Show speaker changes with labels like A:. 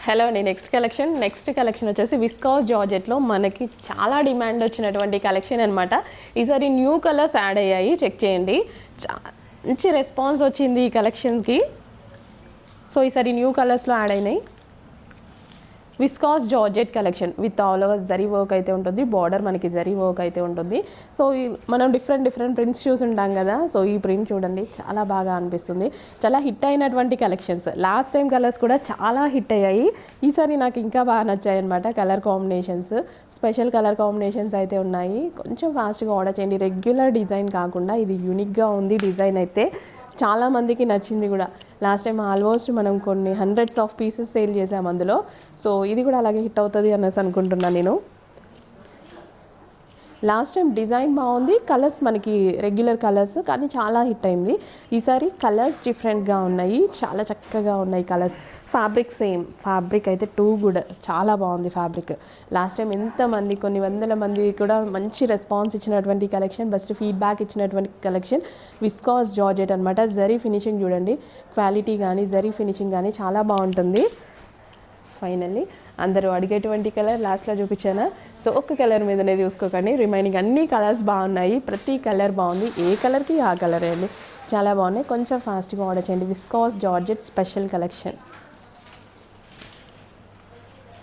A: Hello అండి. Next collection వచ్చేసి viscous జార్జెట్లో మనకి చాలా డిమాండ్ వచ్చినటువంటి కలెక్షన్ అనమాట. ఈసారి న్యూ కలర్స్ యాడ్ అయ్యాయి, చెక్ చేయండి. మంచి రెస్పాన్స్ వచ్చింది ఈ కలెక్షన్కి. సో ఈసారి న్యూ కలర్స్లో యాడ్ అయినాయి. Viscous georgette collection with all over zari work అయితే ఉంటుంది. బార్డర్ మనకి జరీ వర్క్ అయితే ఉంటుంది. సో మనం డిఫరెంట్ ప్రింట్స్ చూసుంటాం కదా. సో ఈ ప్రింట్ చూడండి, చాలా బాగా అనిపిస్తుంది. చాలా హిట్ అయినటువంటి కలెక్షన్స్. లాస్ట్ టైం కలర్స్ కూడా చాలా హిట్ అయ్యాయి. ఈసారి నాకు ఇంకా బాగా నచ్చాయి అనమాట. Colour combinations, special colour combinations అయితే ఉన్నాయి. కొంచెం ఫాస్ట్గా ఆర్డర్ చేయండి. రెగ్యులర్ డిజైన్ కాకుండా ఇది యూనిక్గా ఉంది. డిజైన్ అయితే చాలా మందికి నచ్చింది కూడా. లాస్ట్ టైం ఆల్మోస్ట్ మనం కొన్ని హండ్రెడ్స్ ఆఫ్ పీసెస్ సేల్ చేసాం అందులో. సో ఇది కూడా అలాగే హిట్ అవుతుంది అనేసి అనుకుంటున్నాను నేను. లాస్ట్ టైం డిజైన్ బాగుంది, కలర్స్ మనకి రెగ్యులర్ కలర్స్ కానీ చాలా హిట్ అయింది. ఈసారి కలర్స్ డిఫరెంట్గా ఉన్నాయి, చాలా చక్కగా ఉన్నాయి కలర్స్. ఫ్యాబ్రిక్ సేమ్, ఫ్యాబ్రిక్ అయితే గుడ్, చాలా బాగుంది ఫ్యాబ్రిక్. లాస్ట్ టైం ఎంతమంది, కొన్ని వందల మంది కూడా మంచి రెస్పాన్స్ ఇచ్చినటువంటి కలెక్షన్, బెస్ట్ ఫీడ్బ్యాక్ ఇచ్చినటువంటి కలెక్షన్ విస్కాస్ జార్జెట్ అనమాట. జరీ ఫినిషింగ్ చూడండి, క్వాలిటీ కానీ జరీ ఫినిషింగ్ కానీ చాలా బాగుంటుంది. ఫైనల్లీ అందరూ అడిగేటువంటి కలర్ లాస్ట్లో చూపించాను. సో ఒక్క కలర్ మీదనే చూసుకోకండి, రిమైనింగ్ అన్ని కలర్స్ బాగున్నాయి. ప్రతి కలర్ బాగుంది, ఏ కలర్కి ఆ కలర్ అండి, చాలా బాగున్నాయి. కొంచెం ఫాస్ట్గా ఆర్డర్ చేయండి. Viscous georgette special collection.